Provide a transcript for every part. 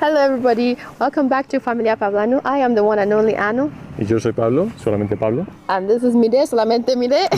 Hello everybody, welcome back to Familia Pablanu. I am the one and only Anu. Y yo soy Pablo, solamente Pablo. And this is Mide, solamente Mide.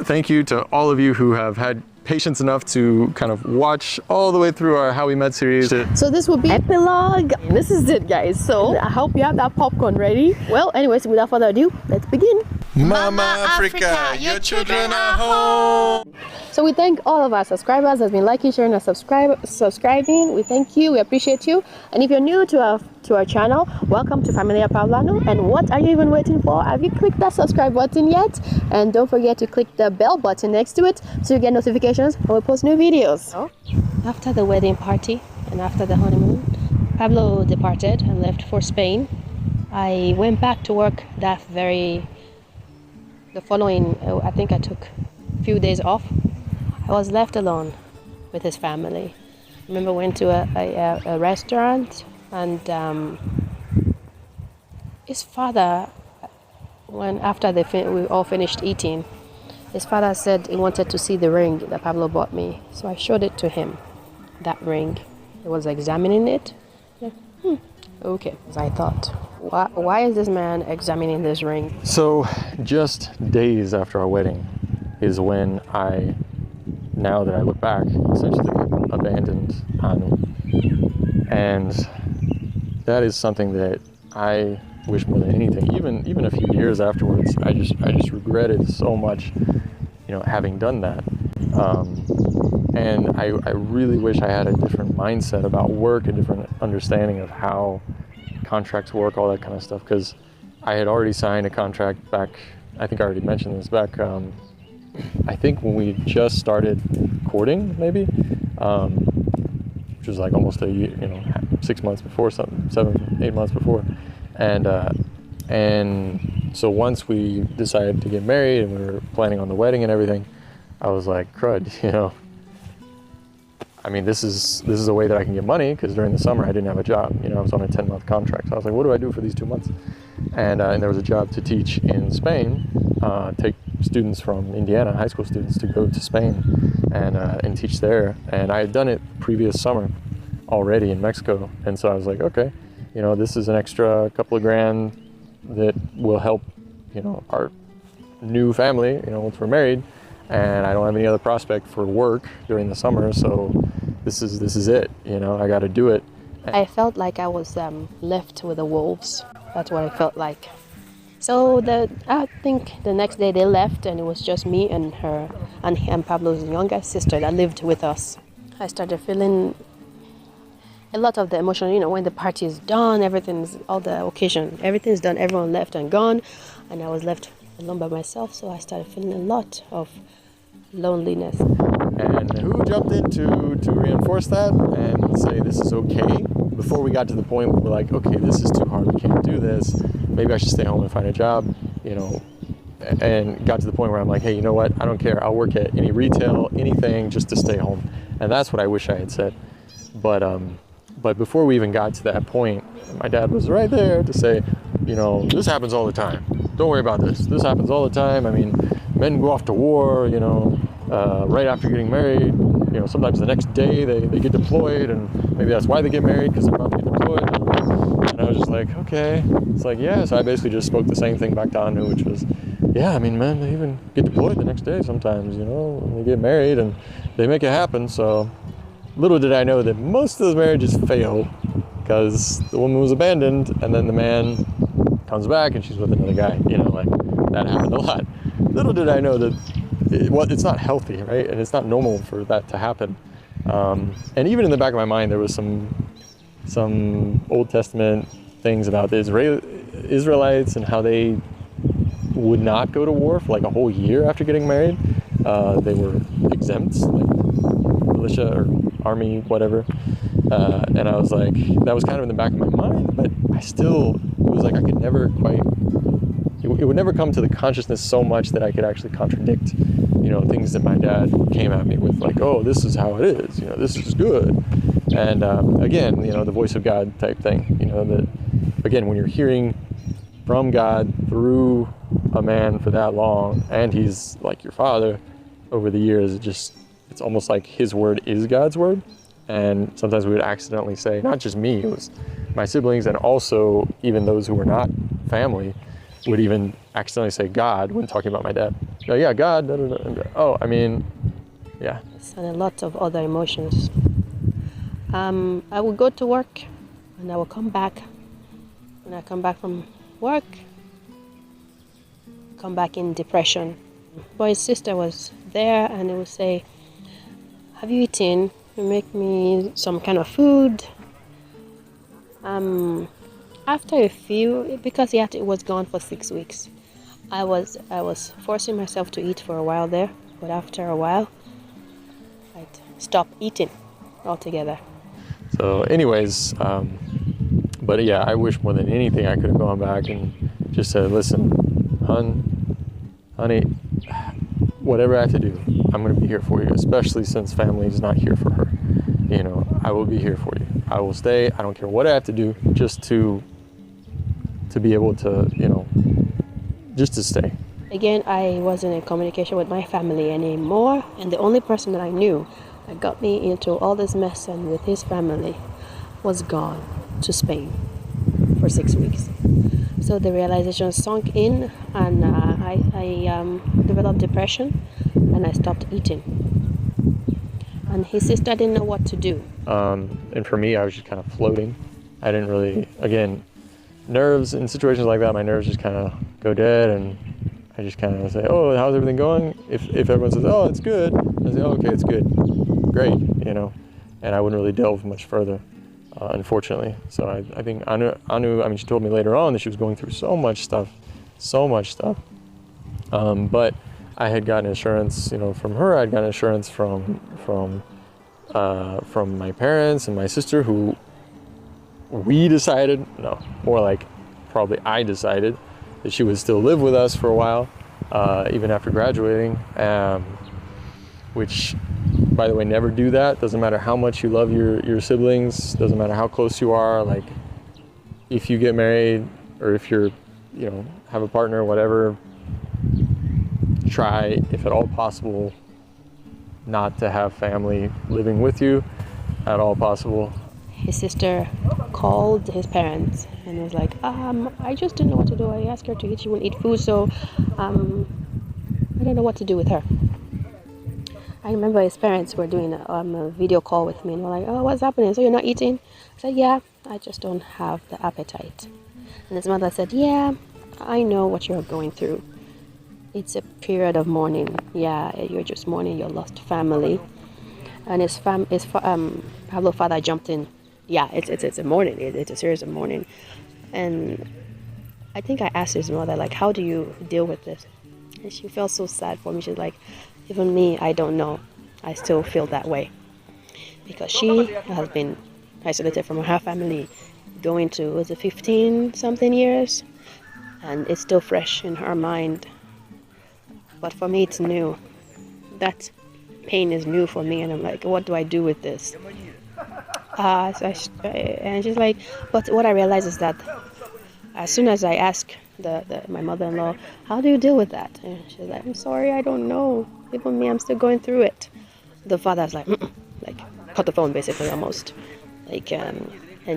Thank you to all of you who have had patience enough to kind of watch all the way through our How We Met series. So this will be Epilogue. This is it, guys. So I hope you have that popcorn ready. Well, anyways, without further ado, let's begin. Mama Africa, your children are home. So we thank all of our subscribers that have been liking, sharing, and subscribing. We thank you. We appreciate you. And if you're new to our channel, welcome to Familia Pablanu. And what are you even waiting for? Have you clicked that subscribe button yet? And don't forget to click the bell button next to it so you get notifications when we post new videos. After the wedding party and after the honeymoon, Pablo departed and left for Spain. I went back to work the following, I think I took a few days off. I was left alone with his family. I remember went to a restaurant and his father, after we all finished eating, his father said he wanted to see the ring that Pablo bought me. So I showed it to him, that ring. He was examining it. Okay, as I thought. Why is this man examining this ring? So just days after our wedding is when now that I look back, essentially abandoned Anu. And that is something that I wish more than anything, even a few years afterwards, I just regretted so much, having done that. And I really wish I had a different mindset about work, a different understanding of how contracts work, all that kind of stuff, because I had already signed a contract back, I think I already mentioned this, back I think when we just started courting, maybe, which was like almost a year, 6 months before, 7, 8 months before. And so once we decided to get married and we were planning on the wedding and everything, I was like, crud, I mean, this is a way that I can get money, because during the summer I didn't have a job. I was on a 10-month contract. So I was like, what do I do for these 2 months? And there was a job to teach in Spain, take students from Indiana, high school students, to go to Spain and teach there. And I had done it previous summer already in Mexico. And so I was like, okay, this is an extra couple of grand that will help, our new family, once we're married. And I don't have any other prospect for work during the summer, so this is it. I got to do it. I felt like I was left with the wolves. That's what I felt like. So I think the next day they left, and it was just me and her and Pablo's younger sister that lived with us. I started feeling a lot of the emotion. When the party is done, all the occasion, everything's done, everyone left and gone, and I was left alone by myself. So I started feeling a lot of loneliness. And who jumped in to reinforce that and say this is okay? Before we got to the point where we're like, okay, this is too hard, we can't do this, maybe I should stay home and find a job, and got to the point where I'm like, hey, you know what, I don't care, I'll work at any retail, anything, just to stay home. And that's what I wish I had said. But before we even got to that point, my dad was right there to say, this happens all the time, don't worry about this happens all the time. I mean, men go off to war, right after getting married. Sometimes the next day they get deployed, and maybe that's why they get married, because they're about to get deployed. And I was just like, okay. It's like, yeah. So I basically just spoke the same thing back to Anu, which was, yeah, I mean, men, they even get deployed the next day sometimes, when they get married, and they make it happen. So little did I know that most of those marriages fail because the woman was abandoned, and then the man comes back and she's with another guy. Like that happened a lot. Little did I know that it's not healthy, right? And it's not normal for that to happen. And even in the back of my mind, there was some Old Testament things about the Israelites and how they would not go to war for like a whole year after getting married. They were exempt, like militia or army, whatever. And I was like, that was kind of in the back of my mind, but it was like I could never quite, it would never come to the consciousness so much that I could actually contradict, things that my dad came at me with, like, oh, this is how it is, this is good. And again, the voice of God type thing, that, again, when you're hearing from God through a man for that long, and he's like your father over the years, it's almost like his word is God's word. And sometimes we would accidentally say, not just me, it was my siblings, and also even those who were not family would even accidentally say God when talking about my dad. Oh, yeah, God, da, da, da. Oh, I mean, yeah. And a lot of other emotions. I would go to work and I would come back. When I come back from work, come back in depression. But his sister was there and he would say, have you eaten? You make me some kind of food. After a few, because it was gone for 6 weeks, I was forcing myself to eat for a while there, but after a while, I'd stop eating altogether. So anyways, but yeah, I wish more than anything I could have gone back and just said, listen, honey, whatever I have to do, I'm going to be here for you, especially since family is not here for her. You know, I will be here for you. I will stay. I don't care what I have to do just to be able to, you know, just to stay. Again, I wasn't in communication with my family anymore, and the only person that I knew that got me into all this mess and with his family was gone to Spain for 6 weeks. So the realization sunk in, and I developed depression, and I stopped eating. And his sister didn't know what to do. And for me, I was just kind of floating. I didn't really, again, nerves in situations like that, my nerves just kind of go dead, and I just kind of say, oh, how's everything going? If everyone says, oh, it's good, I say, oh, okay, it's good, great, you know, and I wouldn't really delve much further, unfortunately. So I think Anu, I mean, she told me later on that she was going through so much stuff, but I had gotten insurance, you know, from her. I'd gotten insurance from my parents and my sister, who we decided, no, more like probably I decided that she would still live with us for a while, even after graduating, which, by the way, never do that. Doesn't matter how much you love your siblings, doesn't matter how close you are. Like, if you get married or if you're, you know, have a partner or whatever, try, if at all possible, not to have family living with you at all possible. His sister called his parents and was like, I just didn't know what to do. I asked her to eat, she wouldn't eat food, so I don't know what to do with her. I remember his parents were doing a video call with me and were like, oh, what's happening? So you're not eating? I said, yeah, I just don't have the appetite. And his mother said, yeah, I know what you're going through. It's a period of mourning. Yeah, you're just mourning your lost family. And Pablo's father jumped in. Yeah, it's a mourning. It's a series of mourning. And I think I asked his mother, like, how do you deal with this? And she felt so sad for me. She's like, even me, I don't know. I still feel that way. Because she has been isolated from her family going to, was it 15-something years? And it's still fresh in her mind. But for me, it's new. That pain is new for me, and I'm like, what do I do with this? And she's like, but what I realize is that as soon as I ask my mother-in-law, how do you deal with that? And she's like, I'm sorry, I don't know. Even me, I'm still going through it. The father's like, like cut the phone basically, almost, like, and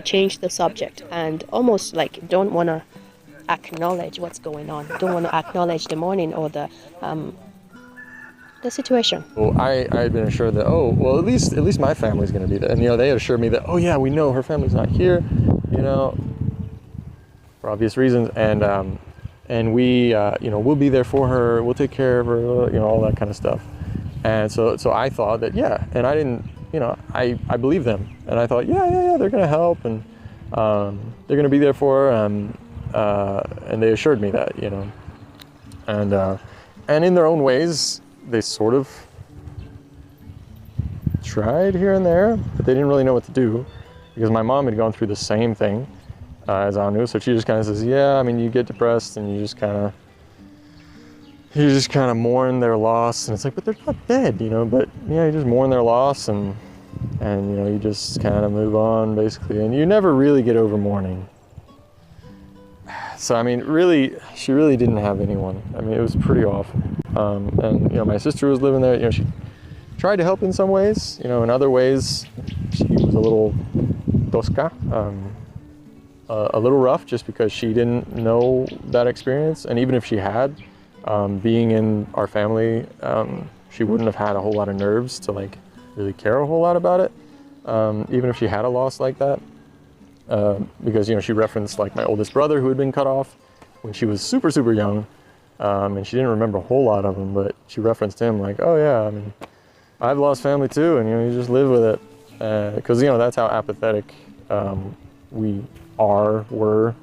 change the subject, and almost like don't want to acknowledge what's going on. Don't want to acknowledge the mourning or the situation. Well, I had been assured that, oh, well, at least my family's going to be there. And, you know, they had assured me that, oh, yeah, we know her family's not here, you know, for obvious reasons. And we, you know, we'll be there for her. We'll take care of her, you know, all that kind of stuff. And so I thought that, yeah, and I didn't, you know, I believe them. And I thought, yeah, they're going to help, and they're going to be there for her. And they assured me that, you know, and in their own ways, they sort of tried here and there, but they didn't really know what to do, because my mom had gone through the same thing as Anu. So she just kind of says, yeah, I mean, you get depressed and you just kind of mourn their loss, and it's like, but they're not dead, you know. But yeah, you just mourn their loss, and you know, you just kind of move on basically, and you never really get over mourning. So I mean, really, she really didn't have anyone. I mean, it was pretty awful. And you know, my sister was living there. You know, tried to help in some ways. In other ways, she was a little tosca, a little rough, just because she didn't know that experience. And even if she had, being in our family, she wouldn't have had a whole lot of nerves to like really care a whole lot about it. Even if she had a loss like that, because she referenced like my oldest brother who had been cut off when she was super, super young, and she didn't remember a whole lot of them, but she referenced him like, oh yeah, I mean, I've lost family too, and you just live with it, because that's how apathetic we were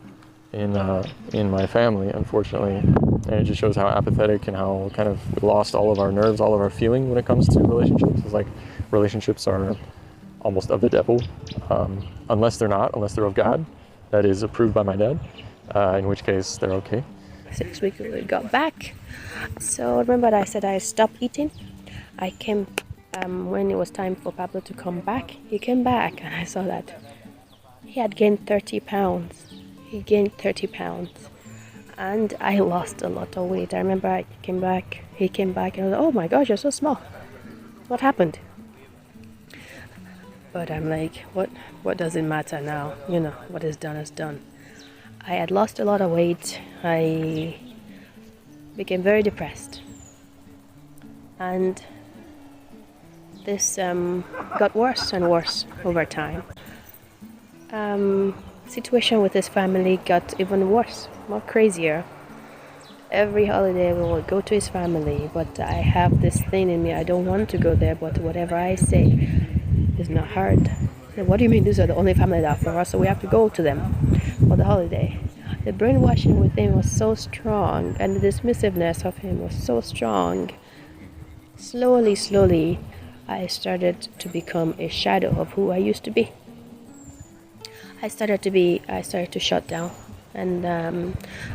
in my family, unfortunately. And it just shows how apathetic and how kind of we lost all of our nerves, all of our feeling when it comes to relationships. It's like relationships are almost of the devil, unless they're of God. That is approved by my dad, in which case they're okay. 6 weeks we got back. So remember I said I stopped eating. I came when it was time for Pablo to come back. He came back and I saw that he had gained 30 pounds. He gained 30 pounds. And I lost a lot of weight. I remember he came back and I was like, oh my gosh, you're so small. What happened? But I'm like, what does it matter now? What is done is done. I had lost a lot of weight. I became very depressed. And this got worse and worse over time. Situation with his family got even worse, more crazier. Every holiday we will go to his family, but I have this thing in me, I don't want to go there, but whatever I say is not heard. What do you mean these are the only family that are for us, so we have to go to them for the holiday? The brainwashing with him was so strong, and the dismissiveness of him was so strong. Slowly, I started to become a shadow of who I used to be. I started to shut down, and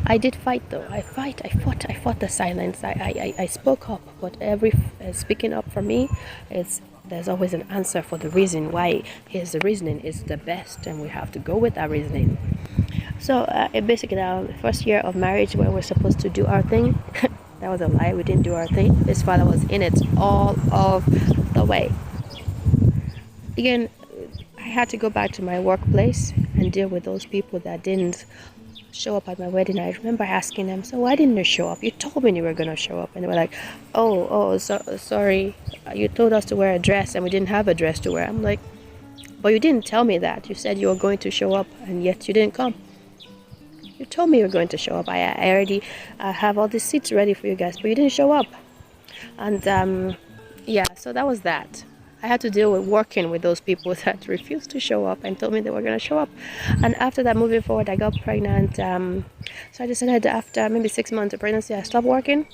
I did fight though. I fought the silence. I spoke up, but every speaking up for me there's always an answer for the reason why his reasoning is the best, and we have to go with that reasoning. So basically, our first year of marriage, where we're supposed to do our thing, that was a lie. We didn't do our thing. His father was in it all of the way. Again, I had to go back to my workplace and deal with those people that didn't show up at my wedding. I remember asking them, so why didn't you show up? You told me you were going to show up. And they were like, sorry, you told us to wear a dress and we didn't have a dress to wear. I'm like, but you didn't tell me that. You said you were going to show up and yet you didn't come. You told me you were going to show up. I already have all the seats ready for you guys, but you didn't show up. And so that was that. I had to deal with working with those people that refused to show up and told me they were going to show up. And after that, moving forward, I got pregnant. So I decided after maybe 6 months of pregnancy, I stopped working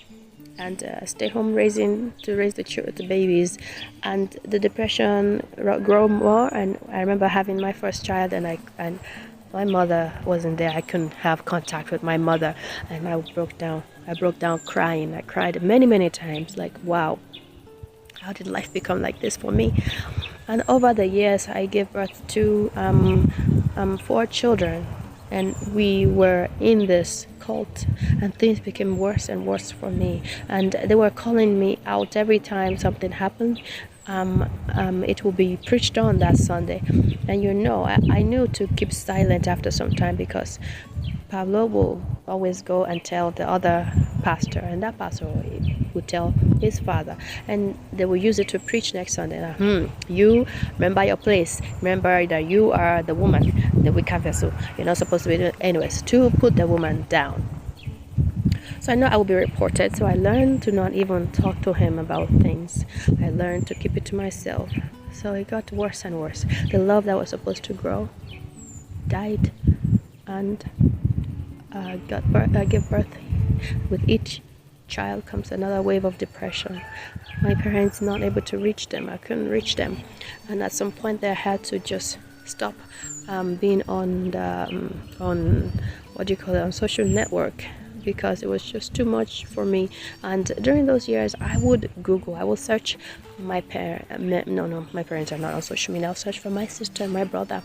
and stay home raise the babies. And the depression grew more. And I remember having my first child, and my mother wasn't there. I couldn't have contact with my mother, and I broke down. I broke down crying. I cried many, many times, like, wow. How did life become like this for me? And over the years, I gave birth to 4 children, and we were in this cult, and things became worse and worse for me. And they were calling me out every time something happened. It will be preached on that Sunday, and I knew to keep silent after some time, because Pablo will always go and tell the other pastor, and that pastor would tell his father, and they will use it to preach next Sunday. You remember your place. Remember that you are the woman, the weaker vessel. You're not supposed to be doing anyways, to put the woman down. So I know I will be reported, so I learned to not even talk to him about things. I learned to keep it to myself. So it got worse and worse. The love that was supposed to grow died, and gave birth. With each child comes another wave of depression. My parents not able to reach them. I couldn't reach them, and at some point they had to just stop being on on social network, because it was just too much for me. And during those years, I would search my parents are not on social media. I'll search for my sister and my brother.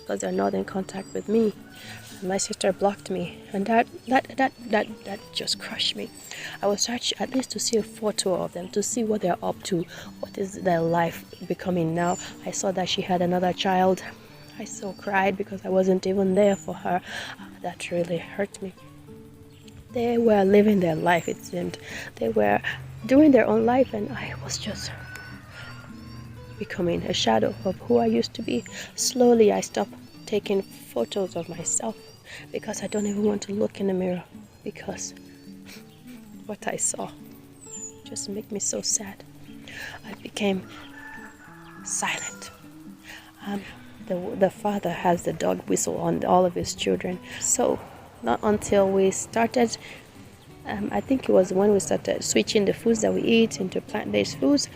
because they're not in contact with me. My sister blocked me, and that just crushed me. I was searching at least to see a photo of them, to see what they're up to, what is their life becoming now. I saw that she had another child. I so cried because I wasn't even there for her. That really hurt me. They were living their life, it seemed. They were doing their own life, and I was just becoming a shadow of who I used to be. Slowly, I stopped taking photos of myself because I don't even want to look in the mirror, because what I saw just made me so sad. I became silent. The father has the dog whistle on all of his children. So not until we started, I think it was when we started switching the foods that we eat into plant-based foods,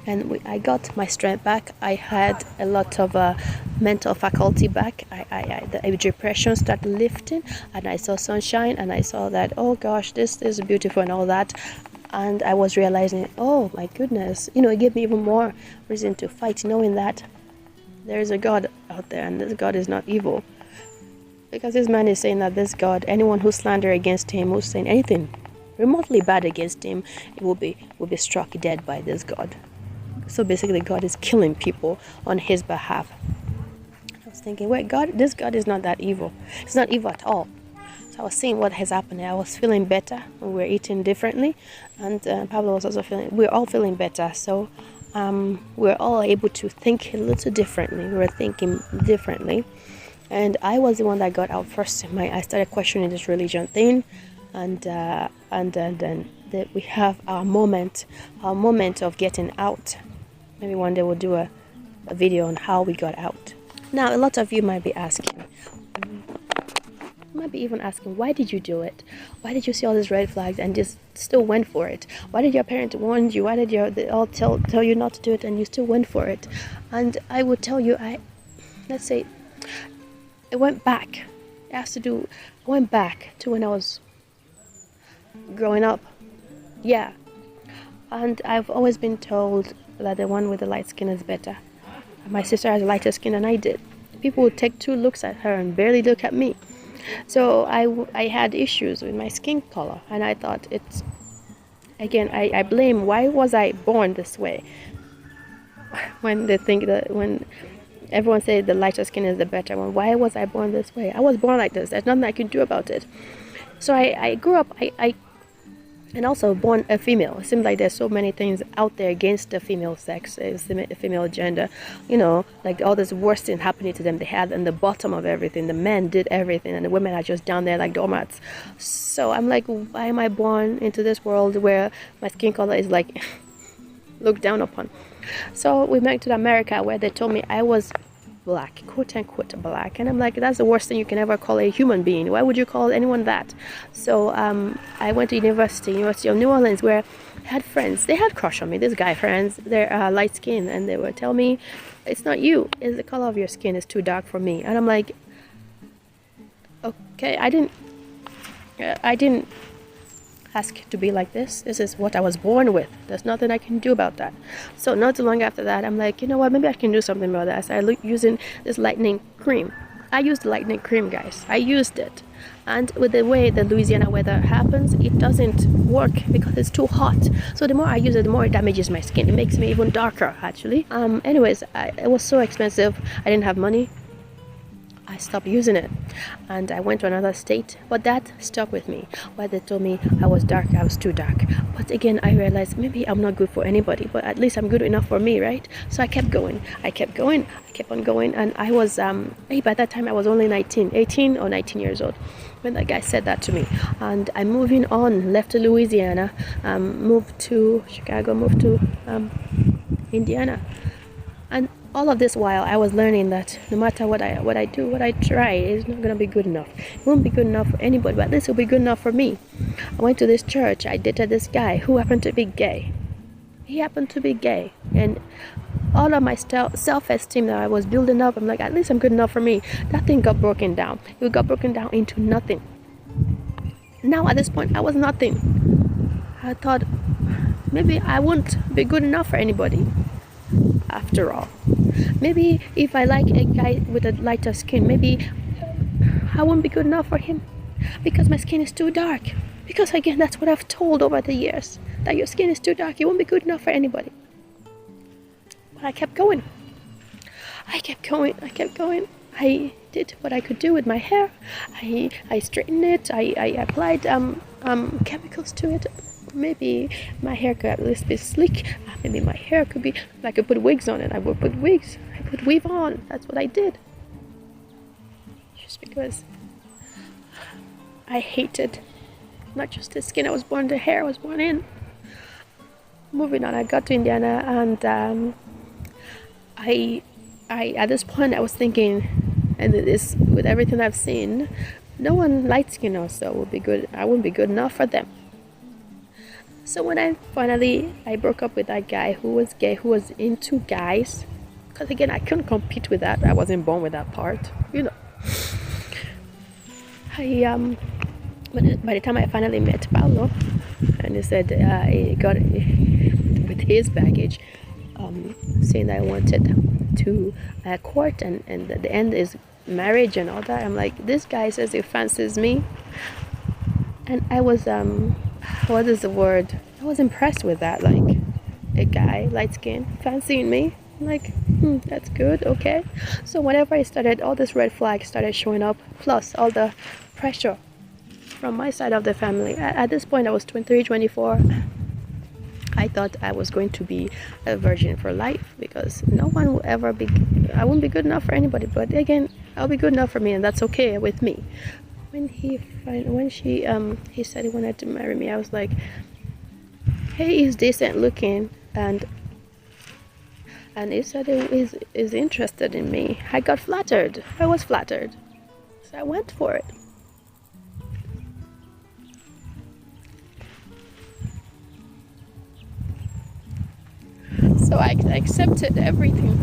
and I got my strength back. I had a lot of mental faculty back. The depression started lifting, and I saw sunshine, and I saw that, oh gosh, this is beautiful and all that. And I was realizing, oh my goodness, it gave me even more reason to fight, knowing that there is a God out there, and this God is not evil. Because this man is saying that this God, anyone who slander against him, who's saying anything remotely bad against him, it will be struck dead by this God. So basically, God is killing people on his behalf. I was thinking, wait, this God is not that evil. It's not evil at all. So I was seeing what has happened. I was feeling better when we were eating differently, and Pablo was also we're all feeling better. So we're all able to think a little differently. We were thinking differently. And I was the one that got out first. I started questioning this religion thing, and then we have our moment of getting out. Maybe one day we'll do a video on how we got out. Now, a lot of you might be asking, why did you do it? Why did you see all these red flags and just still went for it? Why did your parents warn you? Why did they all tell you not to do it and you still went for it? And I would tell you, let's say, it went back. I went back to when I was growing up. Yeah. And I've always been told that the one with the light skin is better. My sister has lighter skin than I did. People would take 2 looks at her and barely look at me. So I had issues with my skin color, and I thought I blame, why was I born this way? When everyone said the lighter skin is the better one, why was I born this way? I was born like this. There's nothing I can do about it. So I grew up, and also born a female. It seems like there's so many things out there against the female sex, the female gender. Like all this worst thing happening to them. They had in the bottom of everything. The men did everything, and the women are just down there like doormats. So I'm like, why am I born into this world where my skin color is like looked down upon? So we went to America, where they told me I was black, quote unquote black, and I'm like, that's the worst thing you can ever call a human being. Why would you call anyone that? So I went to University of New Orleans, where I had friends. They had crush on me. These guy friends, they're light skinned, and they would tell me, it's not you, it's the color of your skin is too dark for me. And I'm like, okay, I didn't ask to be like this. This is what I was born with. There's nothing I can do about that. So not too long after that, I'm like, you know what, maybe I can do something about that. I started using this lightning cream. I used the lightning cream, guys. I used it. And with the way the Louisiana weather happens, it doesn't work because it's too hot. So the more I use it, the more it damages my skin. It makes me even darker, actually. Anyways, it was so expensive. I didn't have money. I stopped using it, and I went to another state, but that stuck with me, where they told me I was dark, I was too dark. But again, I realized maybe I'm not good for anybody, but at least I'm good enough for me, right? So I kept on going, and I was by that time I was only 18 or 19 years old when that guy said that to me. And I'm moving on, left to Louisiana, moved to Chicago, moved to Indiana. And all of this while, I was learning that no matter what I do, what I try, it's not going to be good enough. It won't be good enough for anybody, but at least it'll be good enough for me. I went to this church. I dated this guy who happened to be gay. He happened to be gay. And all of my self-esteem that I was building up, I'm like, at least I'm good enough for me. That thing got broken down. It got broken down into nothing. Now at this point, I was nothing. I thought, maybe I won't be good enough for anybody. after all. Maybe if I like a guy with a lighter skin, maybe I won't be good enough for him because my skin is too dark. Because again, that's what I've told over the years, that your skin is too dark, you won't be good enough for anybody. But I kept going. I I did what I could do with my hair. I straightened it. I applied chemicals to it. Maybe my hair could at least be sleek. Maybe my hair could be, I could put wigs on it. I would put wigs. I put weave on. That's what I did. Just because I hated not just the skin I was born, the hair I was born in. Moving on, I got to Indiana, and I at this point I was thinking, and this with everything I've seen, no one light skin also would be good. I wouldn't be good enough for them. So when I broke up with that guy who was gay, who was into guys, because again I couldn't compete with that. I wasn't born with that part, you know. By the time I finally met Pablo, and he said he got with his baggage, saying that I wanted to court, and the end is marriage and all that. I'm like, this guy says he fancies me, and I was what is the word? I was impressed with that, like a guy, light skin, fancying me. I'm like, that's good, okay. So whenever I started, all this red flags started showing up, plus all the pressure from my side of the family. At this point, I was 23, 24. I thought I was going to be a virgin for life, because no one will ever be, I wouldn't be good enough for anybody, but again, I'll be good enough for me, and that's okay with me. When he said he wanted to marry me, I was like, hey, he's decent looking, and he said he is interested in me. I got flattered. I was flattered, so I went for it. So I accepted everything.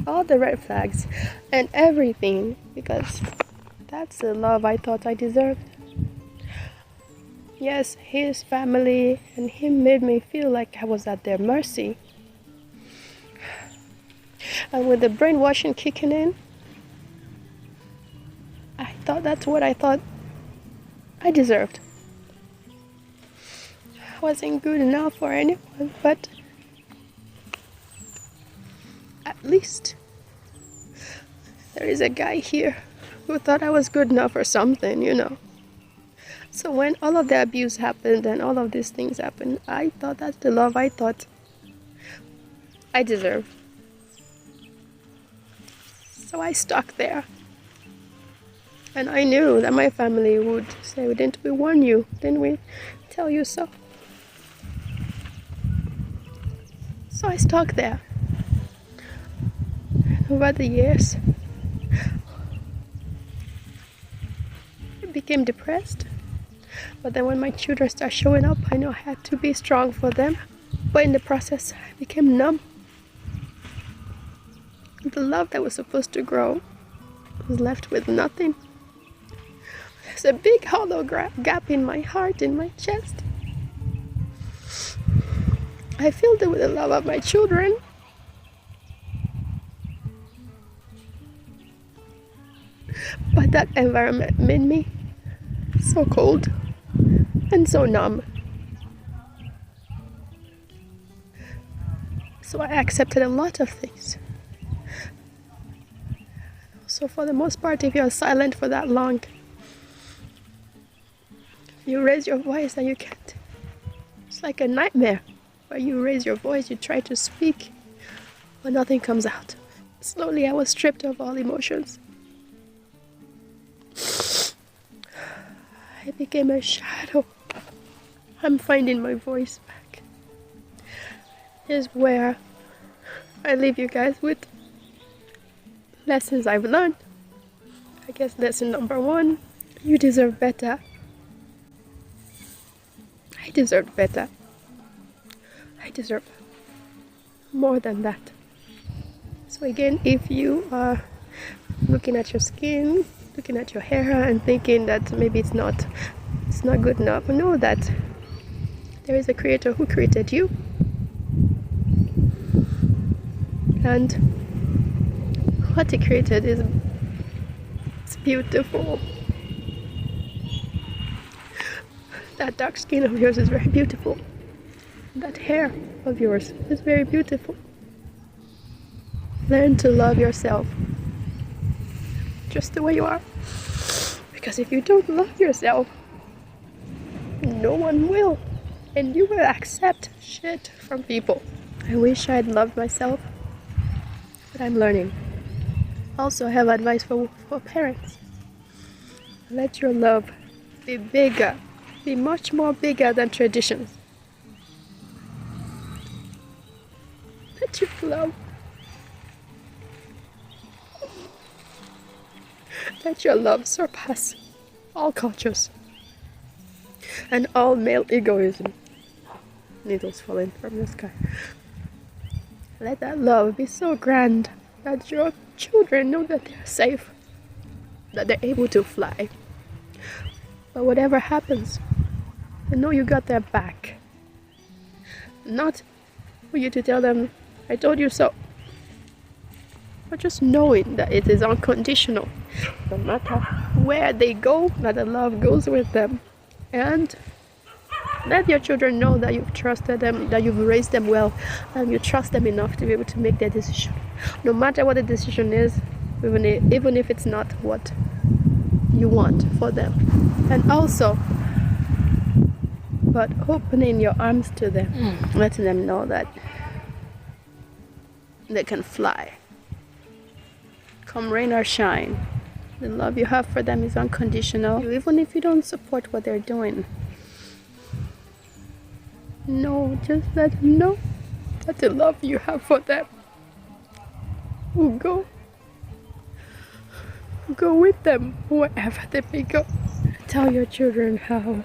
All the red flags and everything, because that's the love I thought I deserved. Yes, his family and him made me feel like I was at their mercy. And with the brainwashing kicking in, I thought that's what I thought I deserved. I wasn't good enough for anyone, but at least there is a guy here who thought I was good enough for something, you know. So when all of the abuse happened and all of these things happened, I thought that's the love I thought I deserved. So I stuck there. And I knew that my family would say, didn't we warn you? Didn't we tell you so? So I stuck there. Over the years, I became depressed. But then when my children started showing up, I knew I had to be strong for them. But in the process, I became numb. The love that was supposed to grow was left with nothing. There's a big hollow gap in my heart, in my chest. I filled it with the love of my children. But that environment made me so cold and so numb. So I accepted a lot of things. So for the most part, if you're silent for that long, you raise your voice and you can't. It's like a nightmare where you raise your voice, you try to speak, but nothing comes out. Slowly I was stripped of all emotions. I became a shadow. I'm finding my voice back. Here's where I leave you guys with lessons I've learned. I guess lesson number 1, you deserve better. I deserved better. I deserve more than that. So again, if you are looking at your skin, looking at your hair and thinking that maybe it's not good enough. Know that there is a creator who created you, and what he created is it's beautiful. That dark skin of yours is very beautiful. That hair of yours is very beautiful. Learn to love yourself just the way you are. Because if you don't love yourself, no one will. And you will accept shit from people. I wish I'd loved myself, but I'm learning. Also, I have advice for parents. Let your love be bigger, be much more bigger than traditions. Let your love, let your love surpass all cultures and all male egoism. Needles falling from the sky. Let that love be so grand that your children know that they're safe, that they're able to fly. But whatever happens, they know you got their back. Not for you to tell them, I told you so. But just knowing that it is unconditional. No matter where they go, that the love goes with them. And let your children know that you've trusted them, that you've raised them well, and you trust them enough to be able to make their decision. No matter what the decision is, even if it's not what you want for them. And also, but opening your arms to them, letting them know that they can fly. Come rain or shine. The love you have for them is unconditional, even if you don't support what they're doing. No, just let them know that the love you have for them will go with them wherever they may go. Tell your children how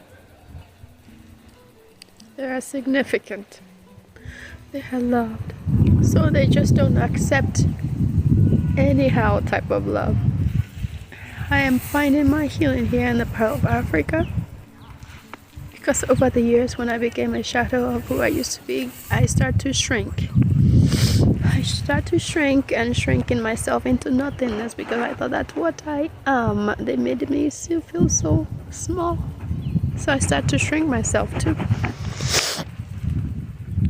they are significant, they are loved, so they just don't accept anyhow type of love. I am finding my healing here in the Pearl of Africa. Because over the years, when I became a shadow of who I used to be, I start to shrink. I start to shrink in myself into nothingness because I thought that's what I am. They made me still feel so small. So I start to shrink myself too.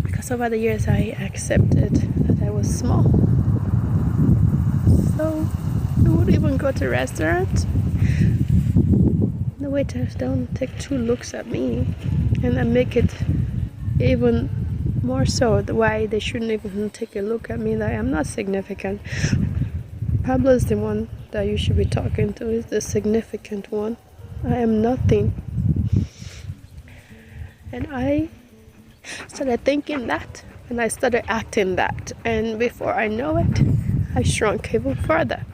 Because over the years, I accepted that I was small. So I would even go to restaurants. The waiters don't take 2 looks at me, and I make it even more so why they shouldn't even take a look at me, that I'm not significant. Pablo is the one that you should be talking to, is the significant one. I am nothing. And I started thinking that, and I started acting that, and before I know it, I shrunk even further.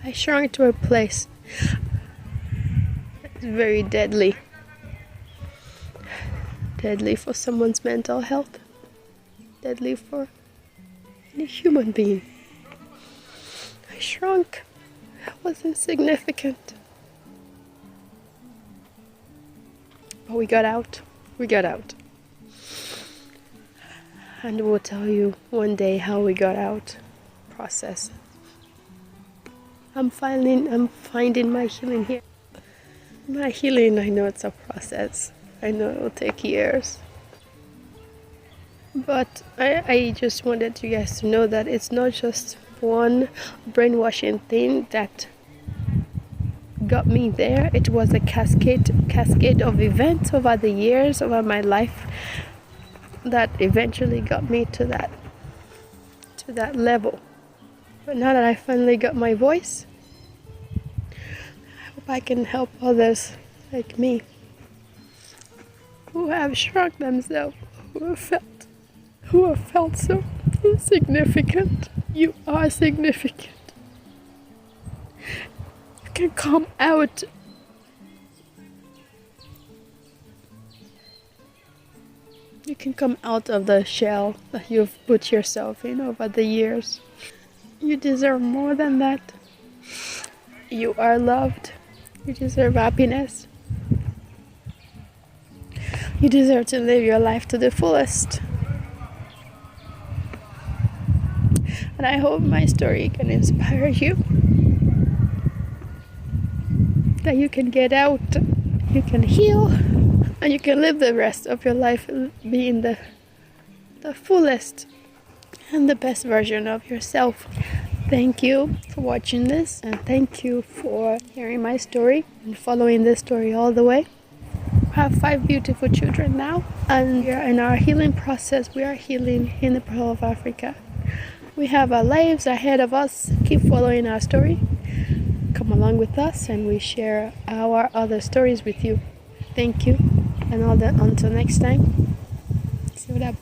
I shrunk to a place very deadly for someone's mental health, deadly for any human being. I shrunk. I was insignificant, but we got out, and we'll tell you one day how we got out. Process. I'm finding my healing here. My healing, I know it's a process. I know it will take years. But I just wanted you guys to know that it's not just one brainwashing thing that got me there. It was a cascade of events over the years, over my life, that eventually got me to that level. But now that I finally got my voice, I hope I can help others like me who have shrunk themselves, who have felt so insignificant. You are significant. You can come out. You can come out of the shell that you've put yourself in over the years. You deserve more than that. You are loved. You deserve happiness. You deserve to live your life to the fullest. And I hope my story can inspire you. That you can get out, you can heal, and you can live the rest of your life being the fullest and the best version of yourself. Thank you for watching this, and thank you for hearing my story and following this story all the way. We have 5 beautiful children now, and we are in our healing process. We are healing in the Pearl of Africa. We have our lives ahead of us. Keep following our story. Come along with us, and we share our other stories with you. Thank you, and until next time. See you later.